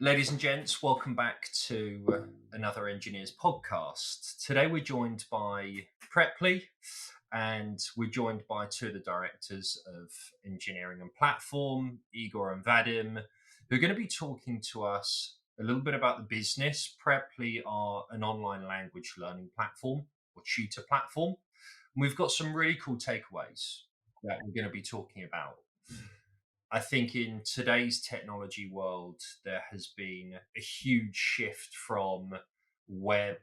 Ladies and gents, welcome back to another Engineers podcast. Today we're joined by Preply and we're joined by two of the directors of engineering and platform, Igor and Vadym, who are going to be talking to us a little bit about the business. Preply are an online language learning platform or tutor platform. And we've got some really cool takeaways that we're going to be talking about. I think in today's technology world, there has been a huge shift from web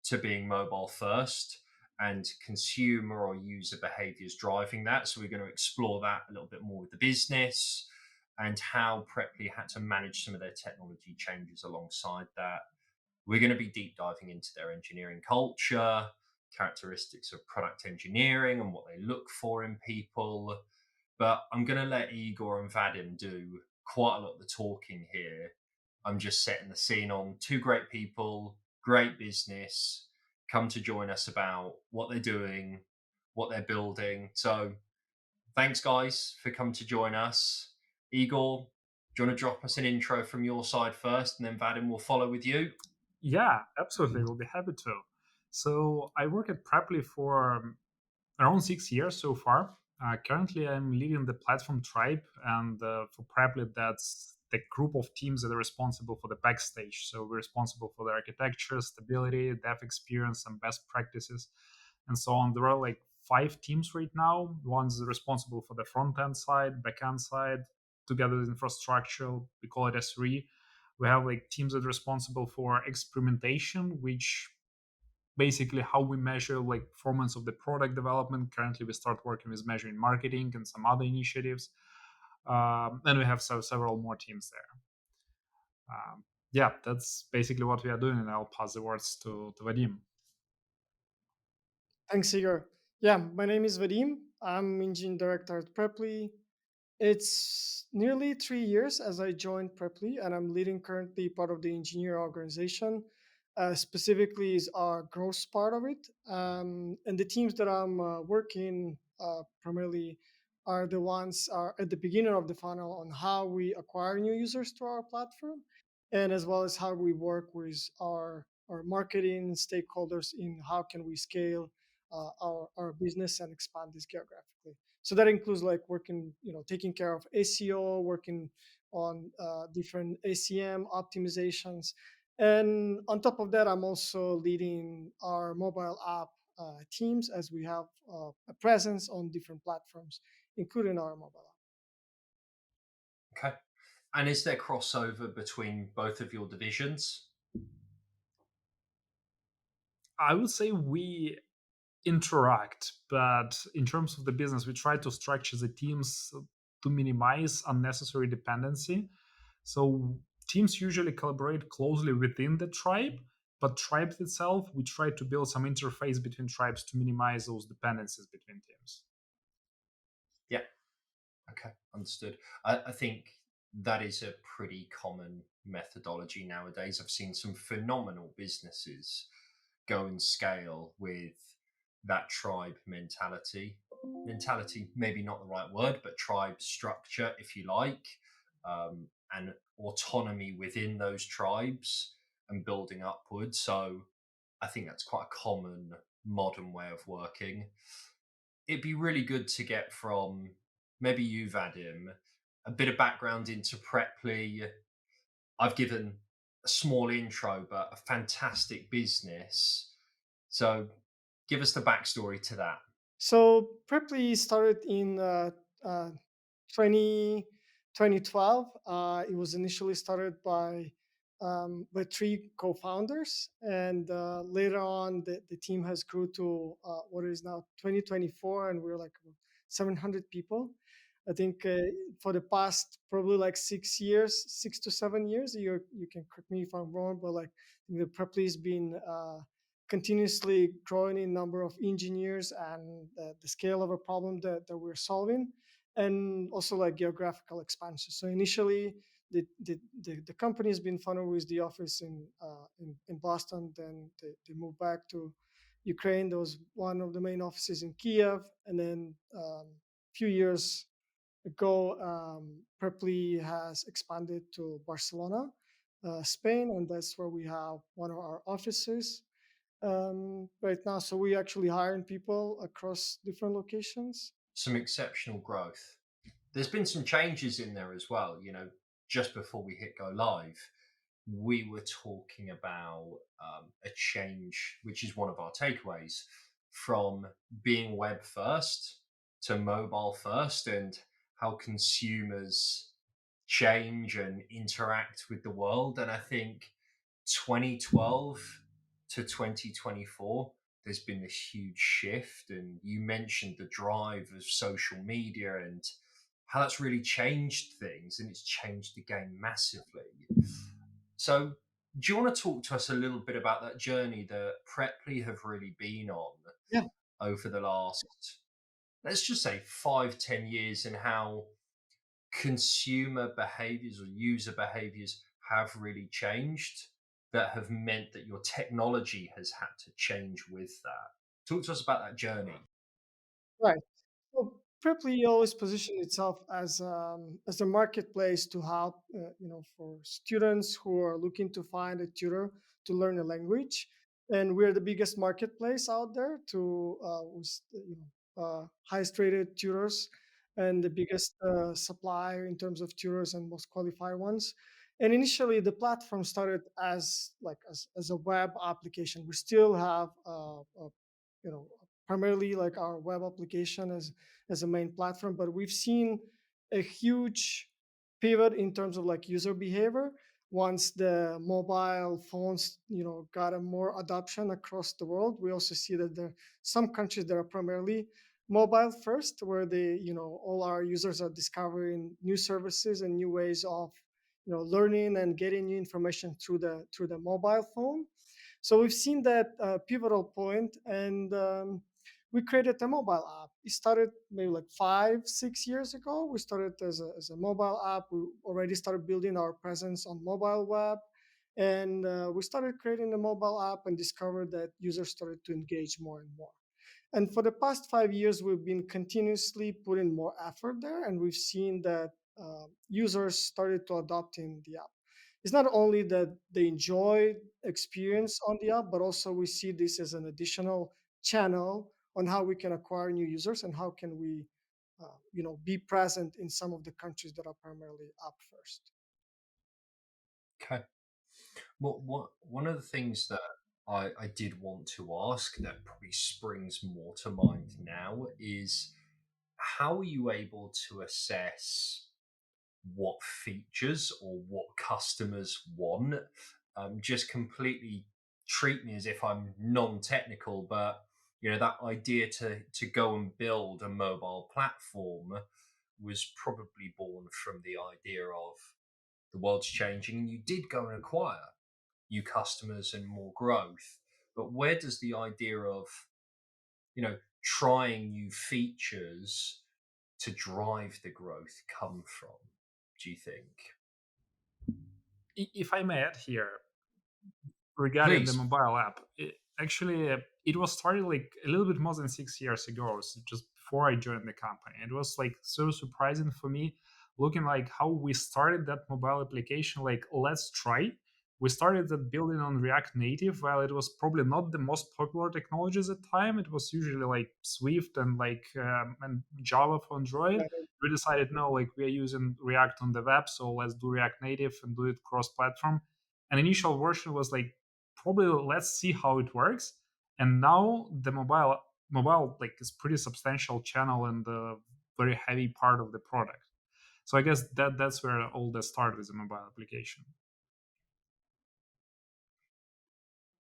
to being mobile first, and consumer or user behaviors driving that. So, we're going to explore that a little bit more with the business and how Preply had to manage some of their technology changes alongside that. We're going to be deep diving into their engineering culture, characteristics of product engineering, and what they look for in people. But I'm going to let Igor and Vadym do quite a lot of the talking here. I'm just setting the scene on two great people, great business, come to join us about what they're doing, what they're building. So thanks, guys, for coming to join us. Igor, do you want to drop us an intro from your side first, and then Vadym will follow with you? Yeah, absolutely. We'll be happy to. So I work at Preply for around 6 years so far. Currently, I'm leading the platform tribe, and for Preply, that's the group of teams that are responsible for the backstage. So we're responsible for the architecture, stability, dev experience, and best practices, and so on. There are like 5 teams right now. One's responsible for the front end side, back end side, together with infrastructure. We call it S3. We have like teams that are responsible for experimentation, which basically how we measure like performance of the product development. Currently, we start working with measuring marketing and some other initiatives, and we have several more teams there. Yeah, that's basically what we are doing, and I'll pass the words to Vadim. Thanks, Igor. Yeah, my name is Vadym. I'm Engine Director at Preply. It's nearly 3 years as I joined Preply, and I'm leading currently part of the engineer organization. Specifically, is our growth part of it. And the teams that I'm working primarily are the ones are at the beginning of the funnel on how we acquire new users to our platform, and as well as how we work with our marketing stakeholders in how can we scale our business and expand this geographically. So that includes like working, taking care of SEO, working on different ACM optimizations. And on top of that, I'm also leading our mobile app teams as we have a presence on different platforms, including our mobile app. Okay. And is there crossover between both of your divisions? I would say we interact, but in terms of the business, we try to structure the teams to minimize unnecessary dependency. So teams usually collaborate closely within the tribe, but tribes itself, we try to build some interface between tribes to minimize those dependencies between teams. Yeah. Okay, understood. I think that is a pretty common methodology nowadays. I've seen some phenomenal businesses go and scale with that tribe mentality. Mentality, maybe not the right word, but tribe structure, if you like, and autonomy within those tribes and building upwards. So I think that's quite a common modern way of working. It'd be really good to get from maybe you, Vadim, a bit of background into Preply. I've given a small intro, but a fantastic business. So give us the backstory to that. So Preply started in uh, 20, 2012. It was initially started by three co-founders, and later on, the team has grew to what is now 2024, and we're like 700 people. I think for the past probably like 6 years, 6 to 7 years, you can correct me if I'm wrong, but like the Preply has been continuously growing in number of engineers and the scale of a problem that we're solving, and also like geographical expansion. So initially, the company has been funneled with the office in Boston. Then they moved back to Ukraine. There was one of the main offices in Kiev, and then few years ago, Preply has expanded to Barcelona. Spain, and that's where we have one of our offices right now. So we actually hiring people across different locations. Some exceptional growth. There's been some changes in there as well. Just before we hit go live, we were talking about a change, which is one of our takeaways from being web first to mobile first, and how consumers change and interact with the world. And I think 2012 to 2024, there's been this huge shift. And you mentioned the drive of social media and how that's really changed things, and it's changed the game massively. So, do you want to talk to us a little bit about that journey that Preply have really been on Yeah. over the last, let's just say, 5, 10 years, and how consumer behaviors or user behaviors have really changed that have meant that your technology has had to change with that? Talk to us about that journey. Right. Well, Preply always positioned itself as a marketplace to help, for students who are looking to find a tutor to learn a language, and we're the biggest marketplace out there to highest rated tutors, and the biggest supplier in terms of tutors and most qualified ones. And initially, the platform started as a web application. We still have primarily like our web application as a main platform, but we've seen a huge pivot in terms of like user behavior once the mobile phones got a more adoption across the world. We also see that there are some countries that are primarily mobile first, where all our users are discovering new services and new ways of learning and getting new information through the mobile phone. So we've seen that pivotal point, and we created a mobile app. It started maybe like 5, 6 years ago. We started as a mobile app. We already started building our presence on mobile web, and we started creating the mobile app and discovered that users started to engage more and more. And for the past 5 years, we've been continuously putting more effort there, and we've seen that users started to adopt in the app. It's not only that they enjoy experience on the app, but also we see this as an additional channel on how we can acquire new users and how can we, be present in some of the countries that are primarily app first. Okay. One of the things that I did want to ask that probably springs more to mind now is, how are you able to assess what features or what customers want? Just completely treat me as if I'm non-technical, but that idea to go and build a mobile platform was probably born from the idea of the world's changing, and you did go and acquire new customers and more growth. But where does the idea of trying new features to drive the growth come from, do you think? If I may add here, regarding the Please. mobile app, actually it was started like a little bit more than 6 years ago, so just before I joined the company. It was like so surprising for me, looking like how we started that mobile application. Like, let's try. We started that building on React Native. While it was probably not the most popular technology at the time, it was usually like Swift and and Java for Android. Right. We decided, no, like, we are using React on the web, so let's do React Native and do it cross-platform. And initial version was like, probably let's see how it works. And now the mobile like is pretty substantial channel and a very heavy part of the product. So I guess that's where all the start with the mobile application.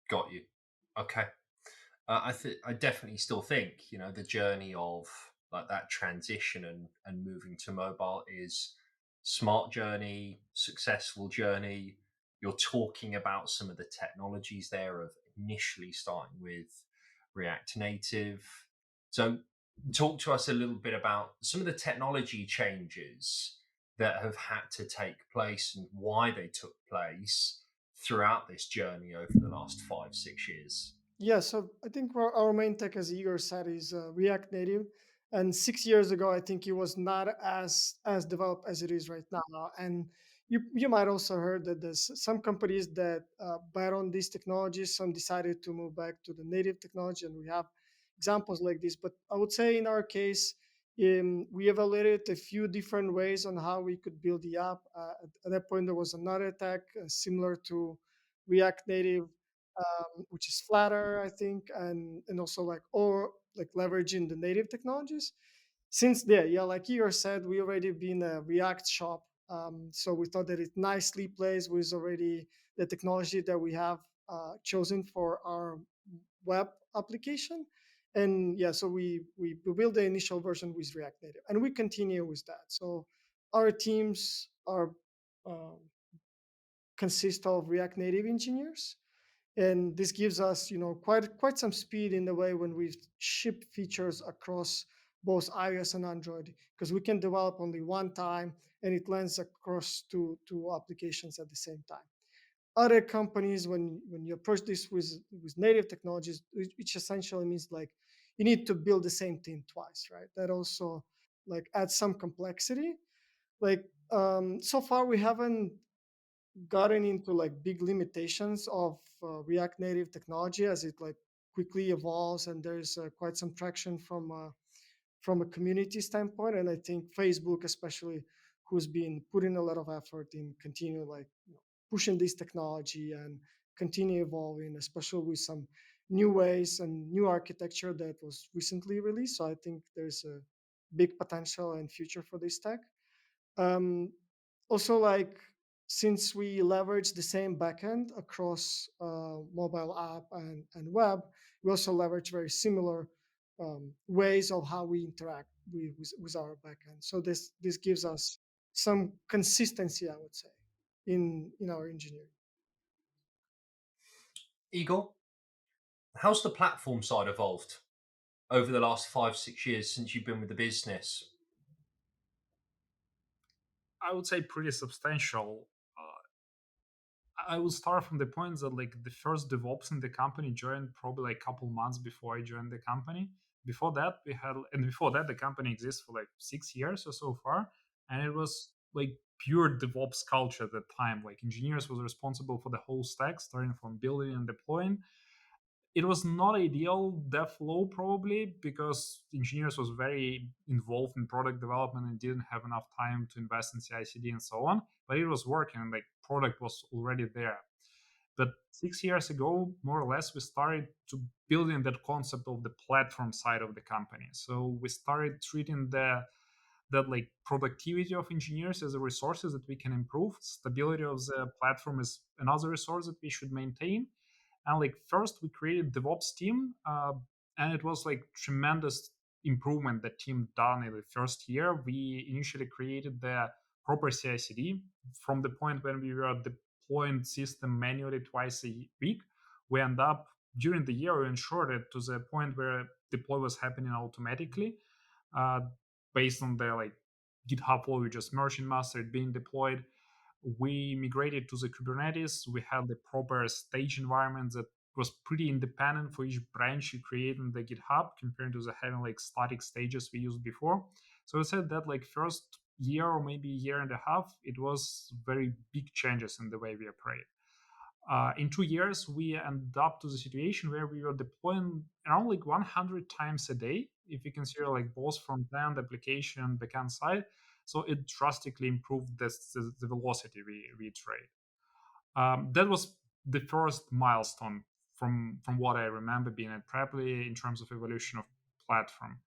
Got you. Okay. I definitely still think the journey of like that transition and moving to mobile is smart journey, successful journey. You're talking about some of the technologies there of initially starting with React Native. So talk to us a little bit about some of the technology changes that have had to take place and why they took place throughout this journey over the last 5, 6 years. Yeah, so I think our main tech, as Igor said, is React Native. And 6 years ago, I think it was not as developed as it is right now. And you might also heard that there's some companies that bet on these technologies. Some decided to move back to the native technology, and we have examples like this. But I would say in our case, we evaluated a few different ways on how we could build the app. At that point, there was another tech similar to React Native, which is Flatter, I think, and also like leveraging the native technologies. Since there, yeah, like Ihor said, we already been a React shop, so we thought that it nicely plays with already the technology that we have chosen for our web application. And yeah, so we built the initial version with React Native, and we continue with that. So our teams are um, consist of React Native engineers, and this gives us quite some speed in the way when we ship features across both iOS and Android, because we can develop only one time and it lands across two applications at the same time. Other companies, when you approach this with native technologies, which essentially means like you need to build the same thing twice, right? That also like adds some complexity. Like so far we haven't gotten into like big limitations of React Native technology as it like quickly evolves, and there's quite some traction from a community standpoint. And I think Facebook, especially, who's been putting a lot of effort in continue like pushing this technology and continue evolving, especially with some new ways and new architecture that was recently released. So I think there's a big potential and future for this tech. Um, Also, like since we leverage the same backend across mobile app and web, we also leverage very similar ways of how we interact with our backend. So this gives us some consistency, I would say, in our engineering. Igor, how's the platform side evolved over the last 5, 6 years since you've been with the business? I would say pretty substantial. I will start from the point that like the first DevOps in the company joined probably like a couple months before I joined the company. Before that the company exists for like 6 years or so far, and it was like pure DevOps culture at the time. Like engineers was responsible for the whole stack, starting from building and deploying. It was not ideal dev flow probably because engineers was very involved in product development and didn't have enough time to invest in CI/CD and so on. But it was working, and like product was already there. But 6 years ago, more or less, we started to build in that concept of the platform side of the company. So we started treating that like productivity of engineers as a resources that we can improve. Stability of the platform is another resource that we should maintain. And like first we created DevOps team, and it was like tremendous improvement that team done in the first year. We initially created the proper CI/CD from the point when we were deploying system manually twice a week. We end up during the year we ensured it to the point where deploy was happening automatically, uh, based on the like GitHub flow. We just merged in master it being deployed. We migrated to the Kubernetes. We had the proper stage environment that was pretty independent for each branch you create in the GitHub compared to the having like static stages we used before. So I said that like first year or maybe year and a half, it was very big changes in the way we operate. In 2 years, we ended up to the situation where we were deploying around like 100 times a day, if you consider like both front end application, backend side. So it drastically improved the velocity we iterate. That was the first milestone from what I remember being at Preply in terms of evolution of platform.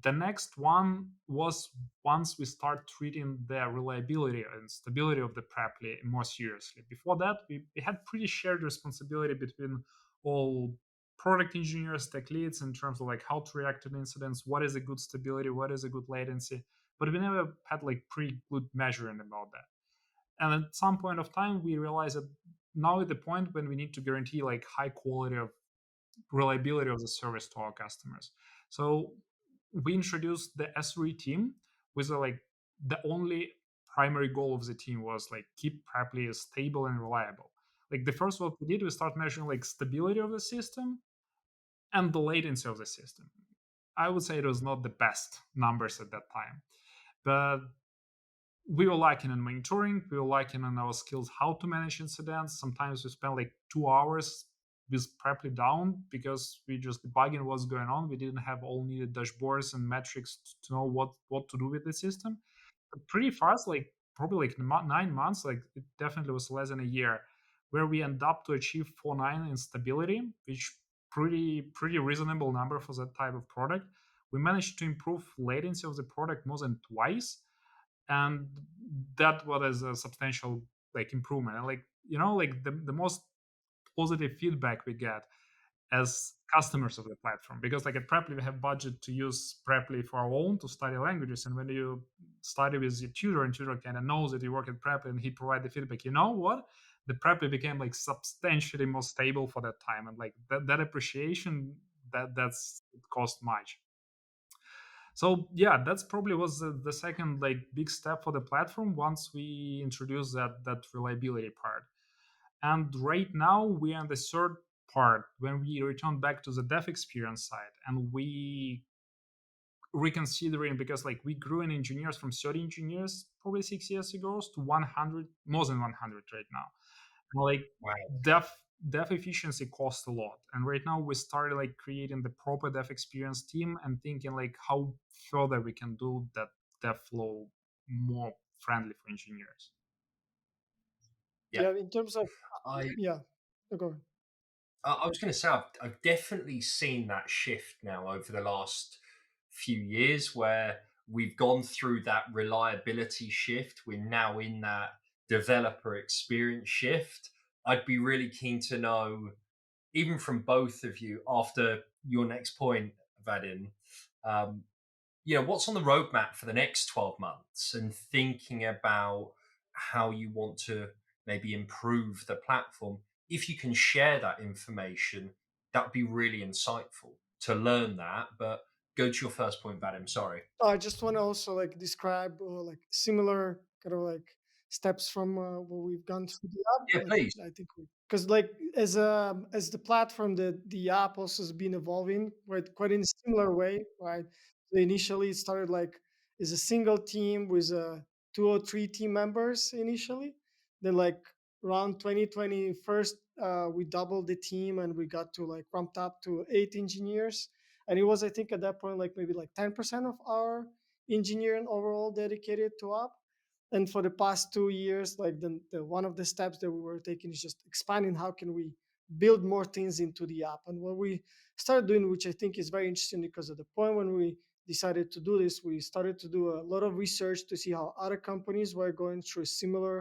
The next one was once we start treating the reliability and stability of the Preply more seriously. Before that, we had pretty shared responsibility between all product engineers, tech leads in terms of like how to react to the incidents, what is a good stability, what is a good latency. But we never had like pretty good measuring about that. And at some point of time, we realized that now is the point when we need to guarantee like high quality of reliability of the service to our customers. So we introduced the S3 team with like the only primary goal of the team was like keep Preply stable and reliable. Like the first what we did, we start measuring like stability of the system and the latency of the system. I would say it was not the best numbers at that time, but we were lacking in monitoring. We were lacking in our skills how to manage incidents. Sometimes we spent like 2 hours with Preply down because we just debugging what's going on. We didn't have all needed dashboards and metrics to know what to do with the system. But pretty fast, like probably like 9 months, like it definitely was less than a year, where we end up to achieve 4.9 in stability, which pretty reasonable number for that type of product. We managed to improve latency of the product more than twice, and that was a substantial like improvement. And like like the most positive feedback we get as customers of the platform, because like at Preply we have budget to use Preply for our own to study languages, and when you study with your tutor and tutor kind of knows that you work at Preply and he provide the feedback, you know what, the Preply became like substantially more stable for that time, and like that appreciation, that's it cost much. So yeah, that's probably was the second like big step for the platform once we introduced that reliability part. And right now we are on the third part when we return back to the dev experience side, and we reconsidering, because like we grew in engineers from 30 engineers probably 6 years ago to 100, more than 100 right now. And like Wow. dev dev efficiency costs a lot, and right now we started like creating the proper dev experience team and thinking like how further we can do that dev flow more friendly for engineers. Yeah. Yeah, in terms of I yeah, go on. I was going to say I've definitely seen that shift now over the last few years where we've gone through that reliability shift. We're now in that developer experience shift. I'd be really keen to know, even from both of you, after your next point, Vadym, um, what's on the roadmap for the next 12 months and thinking about how you want to maybe improve the platform. If you can share that information, that would be really insightful to learn that. But go to your first point, Vadim. Sorry. I just want to also like describe like similar kind of like steps from what we've gone through the app. Yeah, Like please. I think because like as the platform, the app also has been evolving quite in a similar way, right? So initially it started like as a single team with 2 or 3 team members initially. Then like around 2020 first, we doubled the team and we got to like ramped up to 8 engineers, and it was I think at that point like maybe like 10% of our engineering overall dedicated to app. And for the past 2 years, like the one of the steps that we were taking is just expanding how can we build more things into the app. And what we started doing, which I think is very interesting, because at the point when we decided to do this, we started to do a lot of research to see how other companies were going through a similar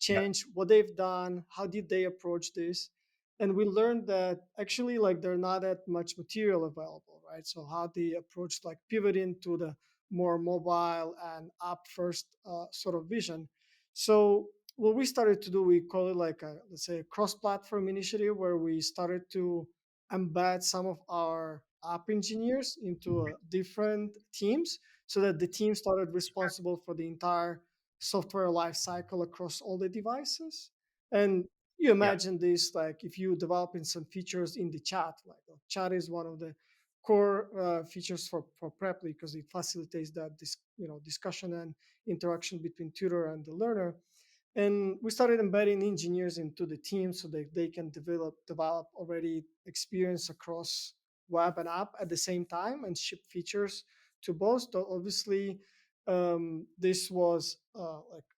Yeah. change, what they've done, how did they approach this. And we learned that actually like there are not that much material available, right? So how they approach like pivoting to the more mobile and app first sort of vision. So what we started to do, we call it like a, let's say, a cross-platform initiative, where we started to embed some of our app engineers into different teams, so that the team started responsible for the entire software life cycle across all the devices. And you Yeah. imagine this like if you developing some features in the chat, like chat is one of the core features for Preply, because it facilitates that discussion and interaction between tutor and the learner. And we started embedding engineers into the team so that they can develop already experience across web and app at the same time and ship features to both. So obviously, this was like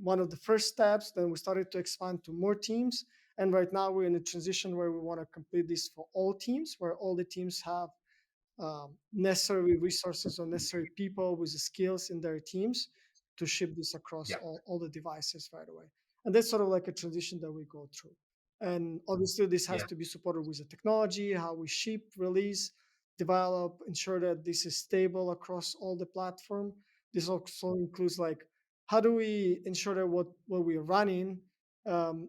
one of the first steps. Then we started to expand to more teams, and right now we're in a transition where we want to complete this for all teams, where all the teams have necessary resources or necessary people with the skills in their teams to ship this across Yeah. all the devices right away. And that's sort of like a transition that we go through. And obviously, this has Yeah. to be supported with the technology, how we ship, release, develop, ensure that this is stable across all the platform. This also includes like how do we ensure that what we're running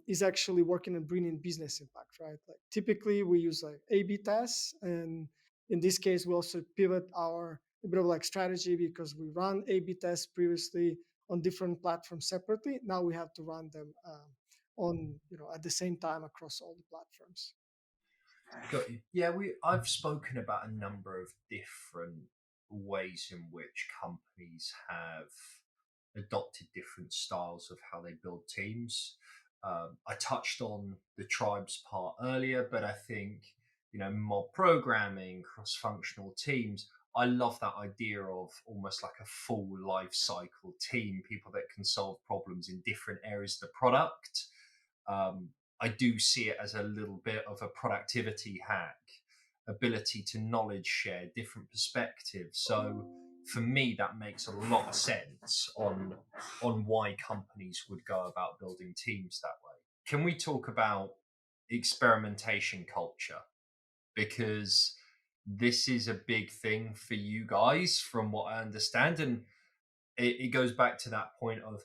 is actually working and bringing business impact, right? Like typically we use like A/B tests, and in this case, we also pivot our a bit of like strategy, because we run A/B tests previously on different platforms separately. Now we have to run them on at the same time across all the platforms. Got you. Yeah, I've spoken about a number of different ways in which companies have adopted different styles of how they build teams. I touched on the tribes part earlier, but I think, mob programming, cross-functional teams. I love that idea of almost like a full life cycle team, people that can solve problems in different areas of the product. I do see it as a little bit of a productivity hack, ability to knowledge share, different perspectives. So for me, that makes a lot of sense on why companies would go about building teams that way. Can we talk about experimentation culture? Because this is a big thing for you guys, from what I understand, and it goes back to that point of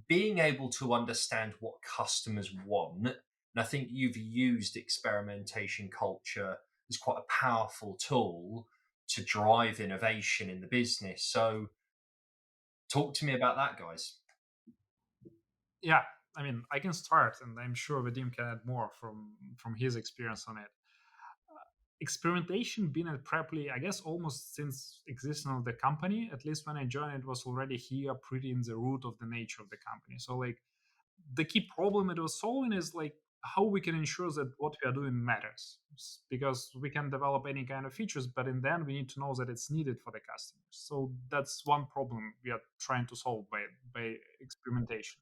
being able to understand what customers want. And I think you've used experimentation culture as quite a powerful tool to drive innovation in the business. So talk to me about that, guys. Yeah, I mean, I can start, and I'm sure Vadim can add more from his experience on it. Experimentation been at Preply, I guess, almost since existence of the company. At least when I joined, it was already here, pretty in the root of the nature of the company. So, like, the key problem it was solving is like how we can ensure that what we are doing matters, because we can develop any kind of features, but in the end we need to know that it's needed for the customers. So that's one problem we are trying to solve by experimentation.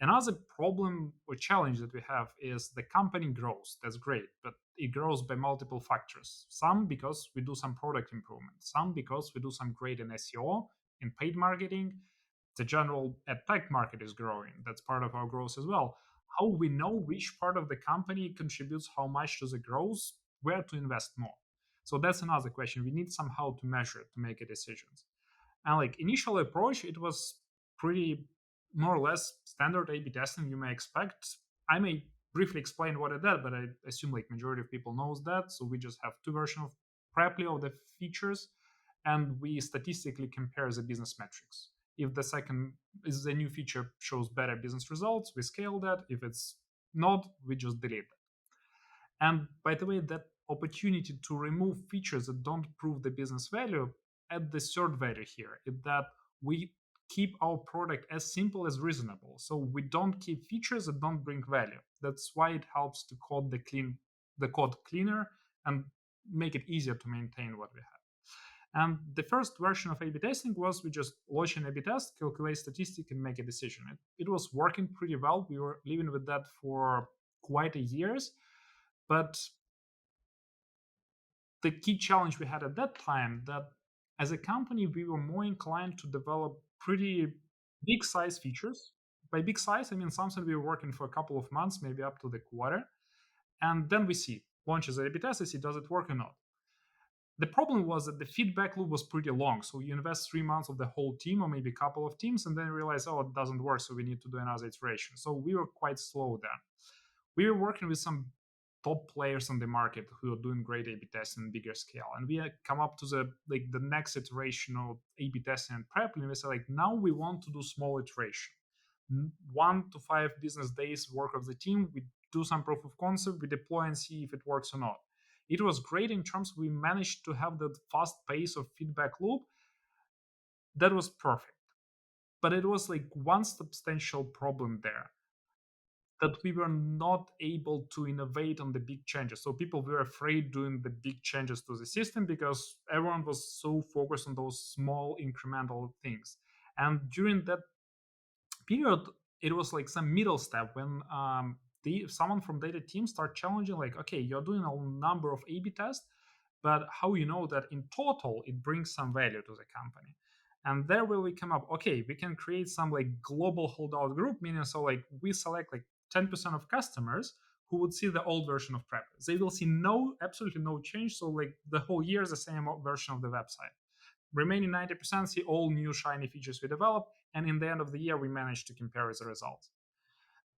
Another problem or challenge that we have is the company grows. That's great, but it grows by multiple factors. Some because we do some product improvement, some because we do some great in SEO, in paid marketing. The general ad tech market is growing. That's part of our growth as well. How we know which part of the company contributes how much to the growth, where to invest more. So that's another question. We need somehow to measure it to make a decisions. And like initial approach, it was pretty more or less standard A/B testing you may expect. I may briefly explain what it did, but I assume like majority of people knows that. So we just have two versions of Preply of the features, and we statistically compare the business metrics. If the second is the new feature shows better business results, we scale that. If it's not, we just delete it. And by the way, that opportunity to remove features that don't prove the business value, add the third value here, is that we keep our product as simple as reasonable. So we don't keep features that don't bring value. That's why it helps to code the code cleaner and make it easier to maintain what we have. And the first version of A/B testing was we just launch an A/B test, calculate statistic, and make a decision. It was working pretty well. We were living with that for quite a years. But the key challenge we had at that time, that as a company, we were more inclined to develop pretty big size features. By big size, I mean something we were working for a couple of months, maybe up to the quarter. And then we see, launches A/B test, see does it work or not. The problem was that the feedback loop was pretty long. So you invest 3 months of the whole team or maybe a couple of teams and then realize, oh, it doesn't work. So we need to do another iteration. So we were quite slow there. We were working with some top players on the market who are doing great A/B testing on bigger scale. And we had come up to the next iteration of A/B testing and prep. And we said, like, now we want to do small iteration. 1 to 5 business days work of the team. We do some proof of concept, we deploy and see if it works or not. It was great in terms we managed to have that fast pace of feedback loop. That was perfect. But it was like one substantial problem there, that we were not able to innovate on the big changes. So people were afraid doing the big changes to the system because everyone was so focused on those small incremental things. And during that period, it was like some middle step when someone from data team start challenging, like, okay, you're doing a number of A/B tests, but how you know that in total it brings some value to the company? And there will we come up, okay, we can create some like global holdout group, meaning so like we select like 10% of customers who would see the old version of Prep. They will see absolutely no change. So like the whole year is the same version of the website. Remaining 90% see all new shiny features we develop, and in the end of the year, we managed to compare the results.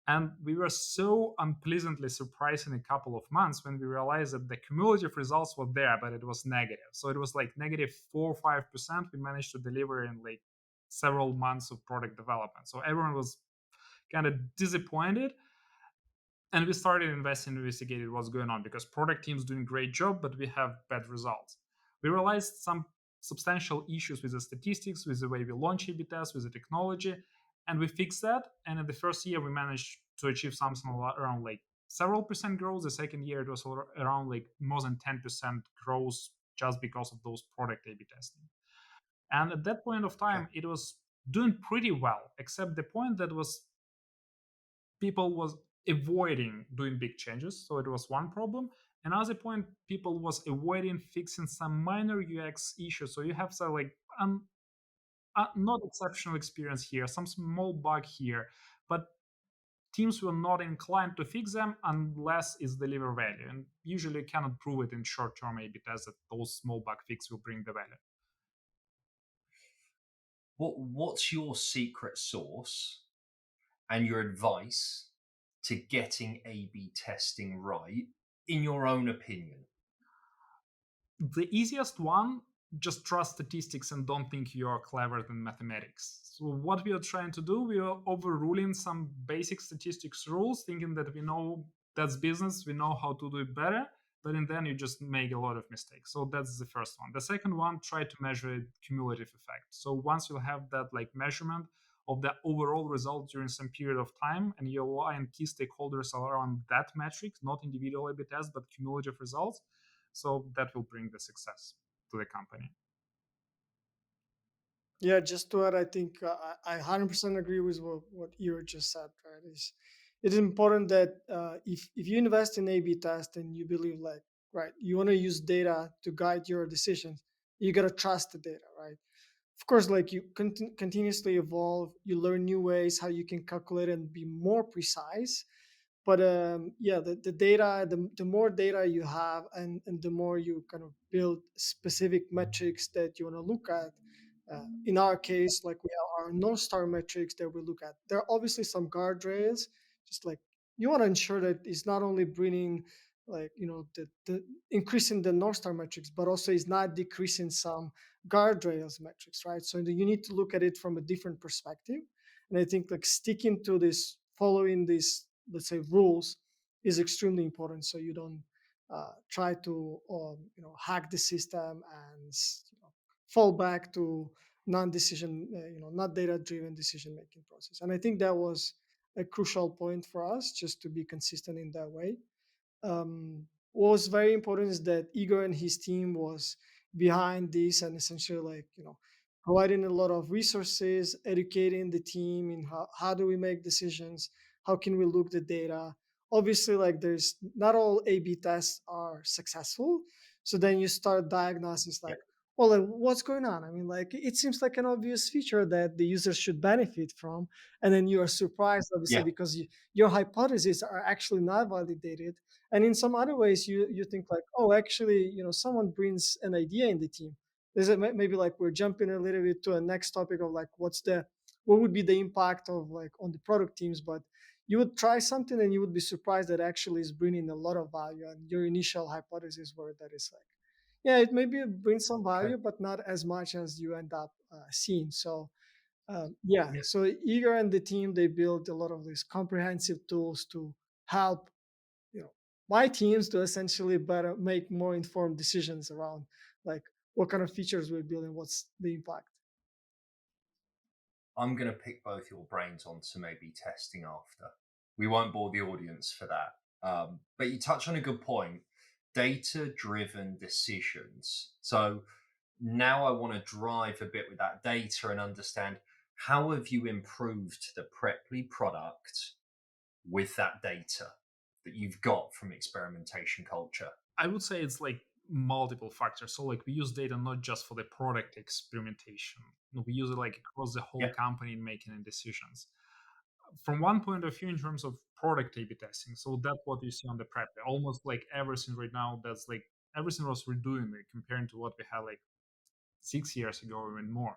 And we were so unpleasantly surprised in a couple of months when we realized that the cumulative results were there, but it was negative. So it was like negative 4 or 5% we managed to deliver in like several months of product development. So everyone was kind of disappointed. And we started investigating what's going on, because product team's doing a great job, but we have bad results. We realized some substantial issues with the statistics, with the way we launch A/B tests, with the technology, and we fixed that. And in the first year, we managed to achieve something around like several percent growth. The second year, it was around like more than 10% growth just because of those product A/B testing. And at that point of time, Okay. it was doing pretty well, except the point that was people was avoiding doing big changes. So it was one problem. Another point, people was avoiding fixing some minor UX issues. So you have some like not exceptional experience here, some small bug here, but teams were not inclined to fix them unless it's deliver value. And usually you cannot prove it in short-term A/B tests that those small bug fix will bring the value. What's your secret sauce and your advice to getting A/B testing right, in your own opinion? The easiest one, just trust statistics and don't think you are clever than mathematics. So what we are trying to do, we are overruling some basic statistics rules, thinking that we know that's business, we know how to do it better, but in then you just make a lot of mistakes. So that's the first one. The second one, try to measure cumulative effect. So once you have that like measurement of the overall result during some period of time, and you align key stakeholders around that metric, not individual A/B tests, but cumulative results, so that will bring the success to the company. Yeah, just to add, I think I 100% agree with what Ihor just said. Right, it is important that if you invest in A/B test and you believe like right, you want to use data to guide your decisions, you gotta trust the data, right? Of course, like you continuously evolve, you learn new ways how you can calculate and be more precise. But yeah, the data, the more data you have, and the more you kind of build specific metrics that you want to look at. In our case, like we have our North Star metrics that we look at. There are obviously some guardrails, just like you want to ensure that it's not only bringing like the increasing the North Star metrics, but also it's not decreasing some guardrails metrics, right? So you need to look at it from a different perspective. And I think like sticking to this, following these, let's say, rules is extremely important, so you don't try to hack the system and fall back to non-decision, not data-driven decision-making process. And I think that was a crucial point for us, just to be consistent in that way. What was very important is that Igor and his team was behind this and essentially like providing a lot of resources, educating the team in how do we make decisions, how can we look the data. Obviously, like there's not all A/B tests are successful, so then you start diagnosis Yeah. like, well, like, what's going on? I mean, like it seems like an obvious feature that the user should benefit from, and then you are surprised, obviously, Yeah. because your hypotheses are actually not validated. And in some other ways you think like, oh, actually, someone brings an idea in the team. There's maybe like we're jumping a little bit to a next topic of like what would be the impact of like on the product teams, but you would try something and you would be surprised that actually is bringing a lot of value, and your initial hypothesis were that is like, yeah, it maybe brings some Okay. value but not as much as you end up seeing. So yeah, Yeah. so Igor and the team, they built a lot of these comprehensive tools to help my teams to essentially better make more informed decisions around like what kind of features we're building, what's the impact. I'm going to pick both your brains on some A/B testing after. We won't bore the audience for that. But you touch on a good point, data driven decisions. So now I want to drive a bit with that data and understand, how have you improved the Preply product with that data that you've got from experimentation culture? I would say it's like multiple factors. So like we use data not just for the product experimentation. We use it like across the whole Yeah. company in making decisions. From one point of view, in terms of product A/B testing, so that's what you see on the prep. Almost like everything right now, that's like everything was we're doing like, comparing to what we had like 6 years ago or even more.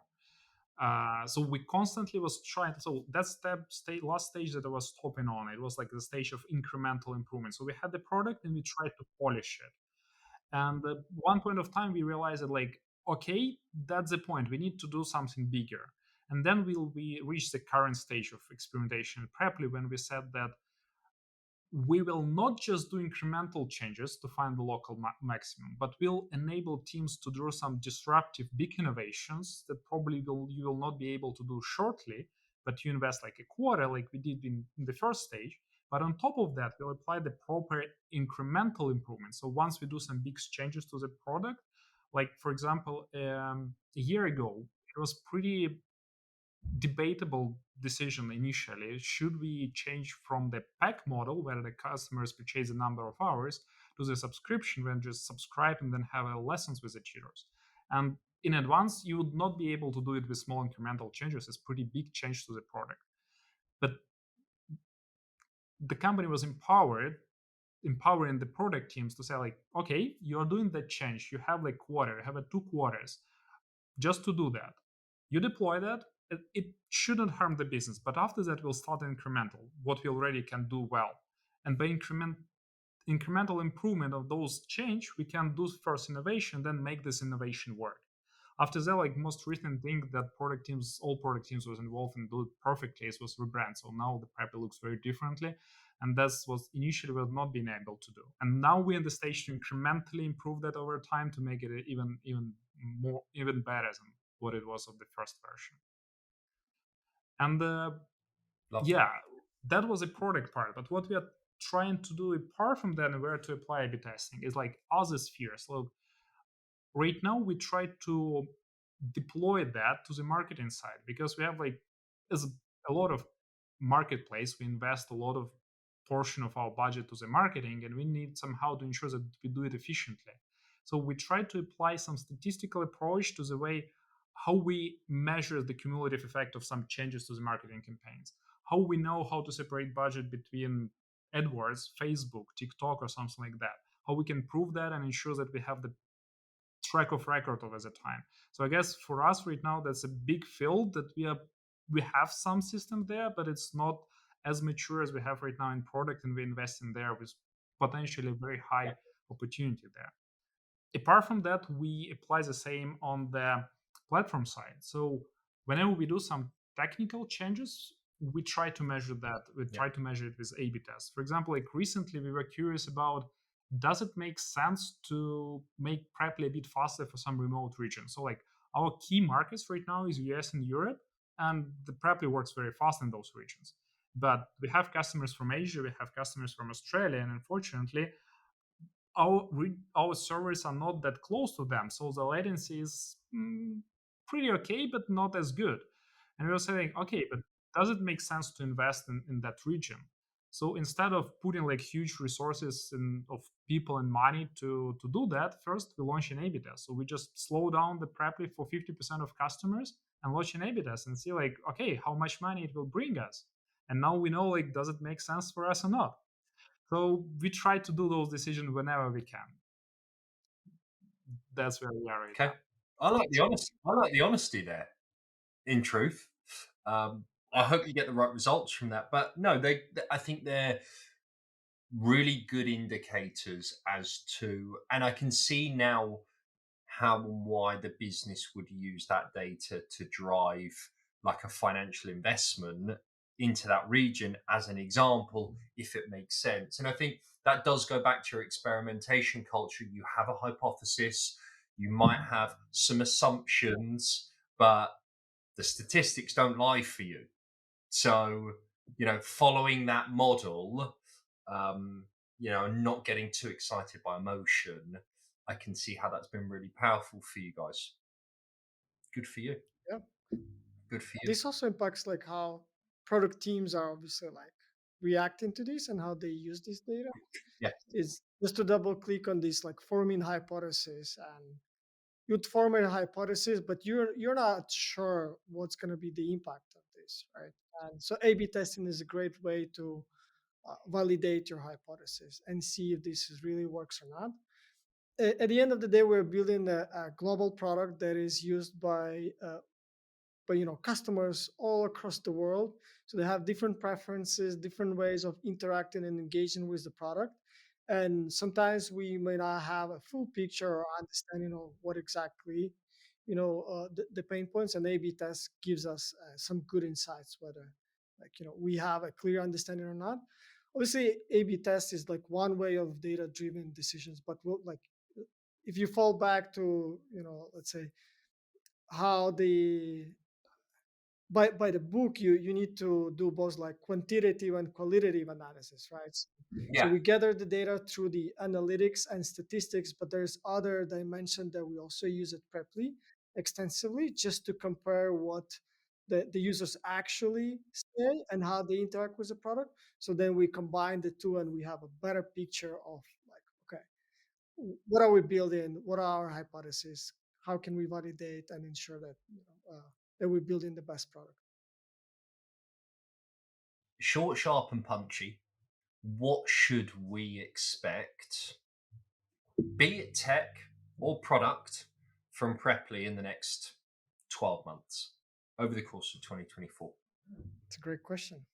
So we constantly was trying. So that's the last stage that I was stopping on. It was like the stage of incremental improvement. So we had the product and we tried to polish it. And at one point of time, we realized that like, okay, that's the point. We need to do something bigger. And then we reach the current stage of experimentation preply when we said that we will not just do incremental changes to find the local maximum, but will enable teams to do some disruptive big innovations that probably you will not be able to do shortly, but you invest like a quarter, like we did in the first stage. But on top of that, we'll apply the proper incremental improvements. So once we do some big changes to the product, like for example, a year ago, it was pretty debatable decision initially. Should we change from the pack model where the customers purchase a number of hours to the subscription when just subscribe and then have lessons with the tutors? And in advance, you would not be able to do it with small incremental changes. It's pretty big change to the product. But the company was empowering the product teams to say like, okay, you're doing that change. You have like quarter, you have a 2 quarters just to do that. You deploy that, it shouldn't harm the business, but after that we'll start incremental, what we already can do well. And by incremental improvement of those change, we can do first innovation, then make this innovation work. After that, like most recent thing that all product teams was involved in do it perfectly was rebrand. So now the Preply looks very differently. And that's what initially we have not been able to do. And now we're in the stage to incrementally improve that over time to make it even better than what it was of the first version. And yeah, that was a product part. But what we are trying to do apart from that and where to apply A/B testing is like other spheres. So right now we try to deploy that to the marketing side because we have like as a lot of marketplace, we invest a lot of portion of our budget to the marketing, and we need somehow to ensure that we do it efficiently. So we try to apply some statistical approach to the way how we measure the cumulative effect of some changes to the marketing campaigns, how we know how to separate budget between AdWords, Facebook, TikTok, or something like that, how we can prove that and ensure that we have the track of record over the time. So I guess for us right now, that's a big field that we have some system there, but it's not as mature as we have right now in product, and we invest in there with potentially very high opportunity there. Apart from that, we apply the same on the platform side. So whenever we do some technical changes, we try to measure that. We try to measure it with A/B tests. For example, like recently we were curious about, does it make sense to make Preply a bit faster for some remote regions? So like our key markets right now is US and Europe, and the Preply works very fast in those regions. But we have customers from Asia, we have customers from Australia, and unfortunately, our servers are not that close to them, so the latency is pretty okay, but not as good. And we were saying, okay, but does it make sense to invest in that region? So instead of putting like huge resources of people and money to do that, first we launch an A/B test. So we just slow down the Preply for 50% of customers and launch an A/B test and see like, okay, how much money it will bring us. And now we know like, does it make sense for us or not? So we try to do those decisions whenever we can. That's where we are right now. I like the honesty there. In truth, I hope you get the right results from that. But no, I think they're really good indicators as to, and I can see now how and why the business would use that data to drive like a financial investment into that region as an example, if it makes sense. And I think that does go back to your experimentation culture. You have a hypothesis, you might have some assumptions, but the statistics don't lie for you. So, following that model, not getting too excited by emotion, I can see how that's been really powerful for you guys. Good for you. Yeah. Good for you. This also impacts like how product teams are obviously like reacting to this and how they use this data. Yeah. Is just to double click on this like forming hypothesis, and you'd form a hypothesis, but you're not sure what's going to be the impact of this, right? And so A/B testing is a great way to validate your hypothesis and see if this really works or not. At the end of the day, we're building a global product that is used by customers all across the world. So they have different preferences, different ways of interacting and engaging with the product. And sometimes we may not have a full picture or understanding of what exactly the pain points, and A/B test gives us some good insights whether we have a clear understanding or not. obviously A/B test is like one way of data-driven decisions, but like if you fall back to let's say how the by the book you need to do both like quantitative and qualitative analysis, right? So Yeah. we gather the data through the analytics and statistics, but there's other dimension that we also use at Preply extensively just to compare what the users actually say and how they interact with the product. So then we combine the two and we have a better picture of like, okay, what are we building, what are our hypotheses, how can we validate and ensure that that we're building the best product. Short, sharp, and punchy. What should we expect, be it tech or product, from Preply in the next 12 months over the course of 2024? It's a great question.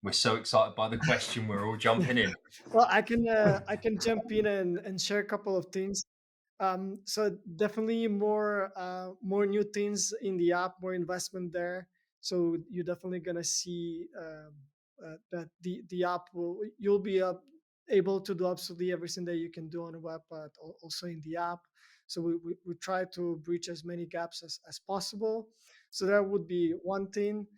We're so excited by the question, we're all jumping in. Well, I can jump in and share a couple of things. So definitely more new things in the app, more investment there. So you're definitely gonna see that the app you'll be able to do absolutely everything that you can do on the web, but also in the app. So we try to bridge as many gaps as possible. So that would be one thing.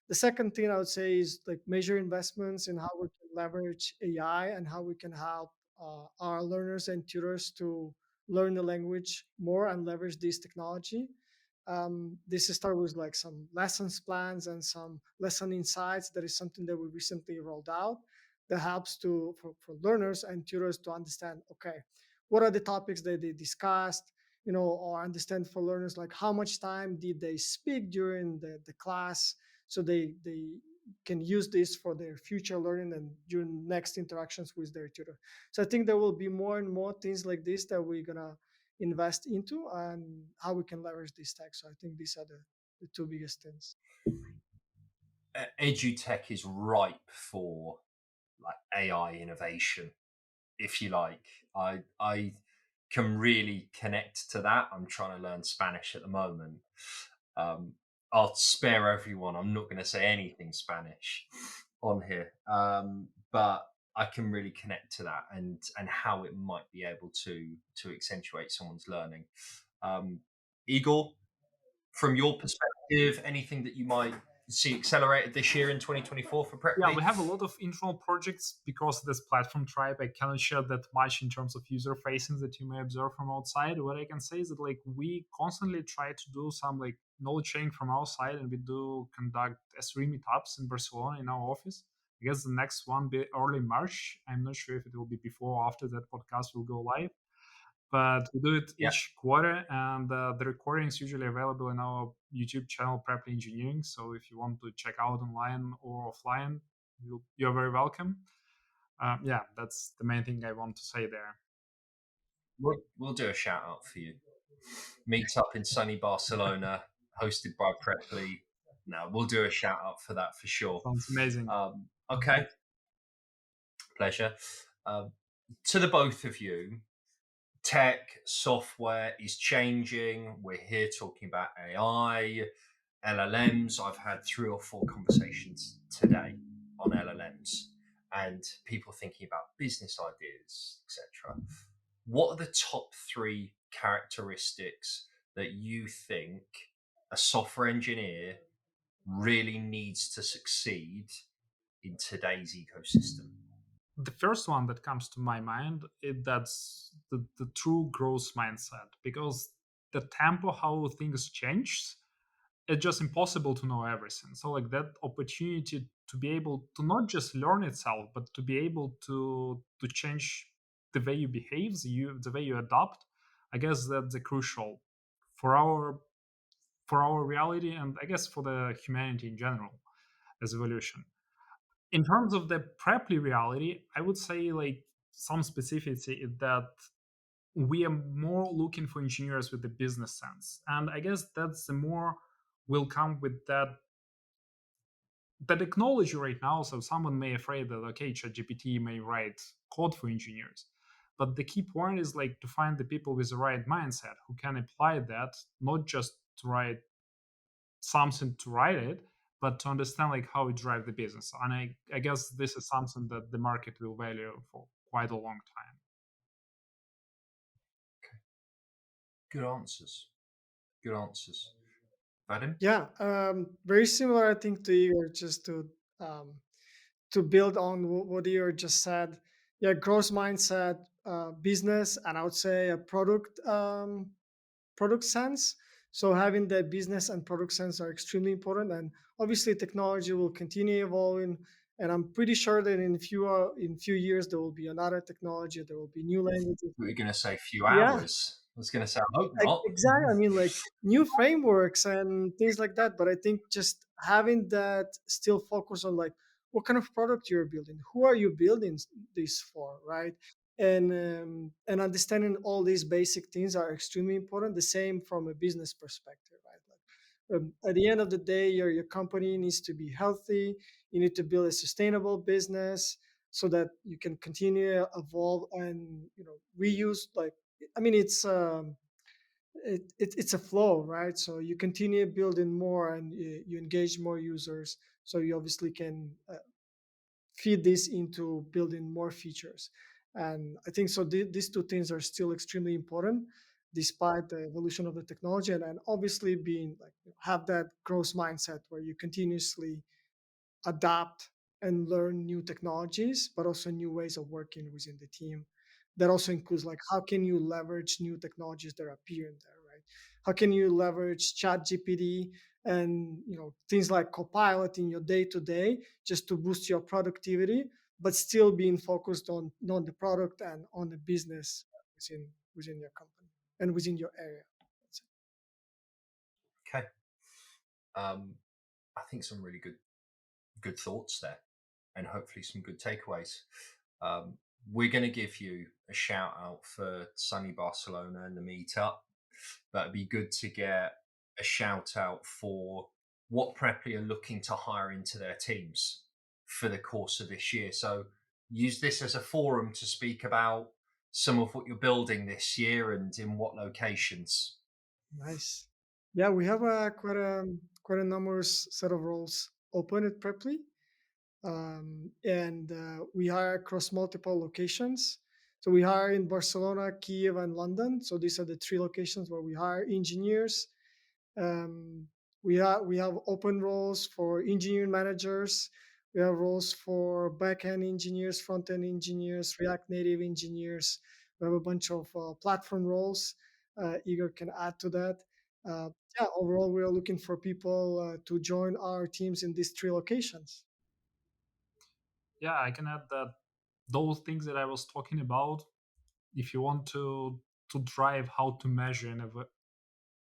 The second thing I would say is like measure investments and how we can leverage AI and how we can help our learners and tutors to learn the language more and leverage this technology. This start with like some lessons plans and some lesson insights. That is something that we recently rolled out that helps for learners and tutors to understand, okay, what are the topics that they discussed, or understand for learners like how much time did they speak during the class, so they can use this for their future learning and during next interactions with their tutor. So I think there will be more and more things like this that we're gonna invest into and how we can leverage this tech. So I think these are the two biggest things. EduTech is ripe for like AI innovation, if you like. I can really connect to that. I'm trying to learn Spanish at the moment. Um, I'll spare everyone. I'm not going to say anything Spanish on here, but I can really connect to that and how it might be able to accentuate someone's learning. Igor, from your perspective, anything that you might see accelerated this year in 2024 for Yeah, Preply? we have a lot of internal projects because this platform tribe. I cannot share that much in terms of user facing that you may observe from outside. What I can say is that like we constantly try to do some like knowledge sharing from our side, and we do conduct S3 meetups in Barcelona in our office. I guess the next one be early March. I'm not sure if it will be before or after that podcast will go live, but we do it Yeah. each quarter, and the recording is usually available in our YouTube channel, Preply Engineering. So if you want to check out online or offline, you're very welcome. Yeah, that's the main thing I want to say there. We'll do a shout out for you. Meet up in sunny Barcelona, hosted by Preply. No, we'll do a shout out for that for sure. Sounds amazing. Okay, pleasure. Um, to the both of you, tech, software is changing. We're here talking about AI, LLMs. I've had 3 or 4 conversations today on LLMs and people thinking about business ideas, etc. What are the top 3 characteristics that you think a software engineer really needs to succeed in today's ecosystem? The first one that comes to my mind is that's the true growth mindset, because the tempo how things change, it's just impossible to know everything. So like that opportunity to be able to not just learn itself, but to be able to change the way you behave, the way you adapt. I guess that's the crucial for our reality, and I guess for the humanity in general as evolution. In terms of the Preply reality, I would say like some specificity is that we are more looking for engineers with the business sense, and I guess that's the more will come with that technology right now. So someone may afraid that okay, ChatGPT may write code for engineers, but the key point is like to find the people with the right mindset who can apply that, not just to write something to write it, but to understand like how it drives the business. And I guess this is something that the market will value for quite a long time. Good answers. Good answers. Vadym? Yeah, very similar, I think, to you. Just to build on what you just said. Yeah, growth mindset, business, and I would say a product sense. So having that business and product sense are extremely important, and obviously technology will continue evolving. And I'm pretty sure that in few years there will be another technology, there will be new languages. We were going to say a few Yeah, hours. I was going to say, I hope not. exactly. I mean, like new frameworks and things like that. But I think just having that still focus on like what kind of product you're building, who are you building this for, right? And understanding all these basic things are extremely important. The same from a business perspective, right? Like at the end of the day, your company needs to be healthy. You need to build a sustainable business so that you can continue to evolve and reuse. Like I mean, it's a flow, right? So you continue building more and you engage more users. So you obviously can feed this into building more features. And I think so. These two things are still extremely important, despite the evolution of the technology, and obviously being like have that growth mindset where you continuously adapt and learn new technologies, but also new ways of working within the team. That also includes like how can you leverage new technologies that appear in there, right? How can you leverage Chat GPT and things like Copilot in your day to day just to boost your productivity, but still being focused on the product and on the business within your company and within your area. Okay. I think some really good thoughts there, and hopefully some good takeaways. We're going to give you a shout out for sunny Barcelona and the meetup, but it'd be good to get a shout out for what Preply are looking to hire into their teams for the course of this year. So use this as a forum to speak about some of what you're building this year and in what locations. Nice. Yeah, we have quite a numerous set of roles open at Preply, and we hire across multiple locations. So we hire in Barcelona, Kiev, and London. So these are the three locations where we hire engineers. Um, we have open roles for engineering managers. We have roles for backend engineers, front end engineers, React Native engineers. We have a bunch of platform roles. Igor can add to that. Uh, yeah, overall, we are looking for people to join our teams in these three locations. Yeah, I can add that those things that I was talking about, if you want to drive how to measure and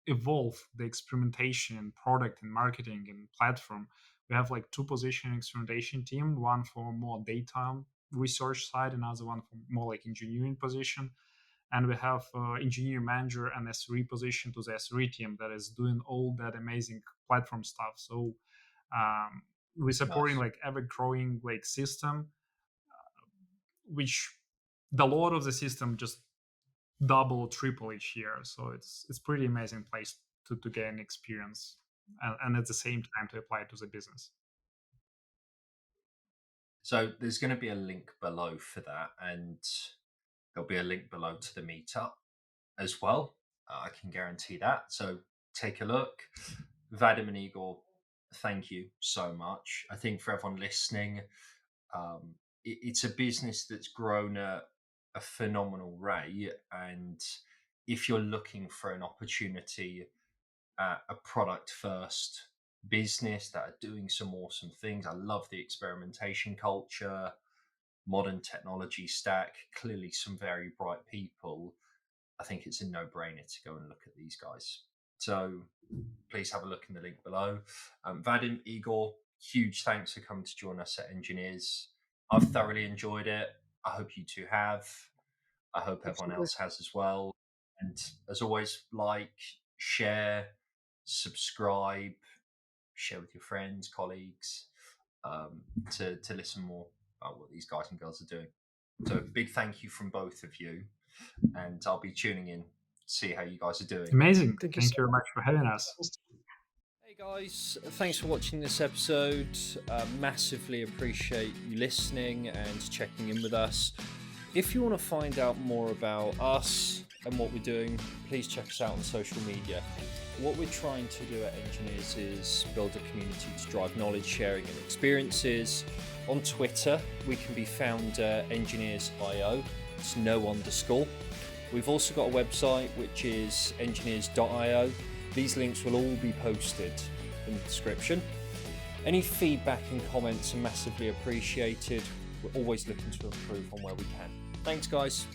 evolve the experimentation product and marketing and platform, we have like two position experimentation team, one for more data research side, another one for more like engineering position. And we have engineer manager and S3 position to the S3 team that is doing all that amazing platform stuff. So we're supporting Nice. like ever growing like system, which the load of the system just double, triple each year. So it's pretty amazing place to gain experience and at the same time to apply it to the business. So there's going to be a link below for that, and there'll be a link below to the meetup as well. I can guarantee that. So take a look. Vadim and Igor, thank you so much. I think for everyone listening, it's a business that's grown at a phenomenal rate. And if you're looking for an opportunity at a product first business that are doing some awesome things, I love the experimentation culture, modern technology stack, clearly some very bright people. I think it's a no-brainer to go and look at these guys. So please have a look in the link below. Vadim, Igor, huge thanks for coming to join us at Engineers. I've thoroughly enjoyed it. I hope you two have. I hope everyone Absolutely. else has as well. And as always, like, share, subscribe, share with your friends, colleagues, to listen more about what these guys and girls are doing. So big thank you from both of you, and I'll be tuning in to see how you guys are doing. Amazing. Thank you Thank so you very much for having us. much. Hey guys, thanks for watching this episode. Massively appreciate you listening and checking in with us. If you want to find out more about us and what we're doing, please check us out on social media. What we're trying to do at Enginears is build a community to drive knowledge sharing and experiences. On Twitter, we can be found Enginears.io. It's no underscore. We've also got a website which is enginears.io. These links will all be posted in the description. Any feedback and comments are massively appreciated. We're always looking to improve on where we can. Thanks, guys.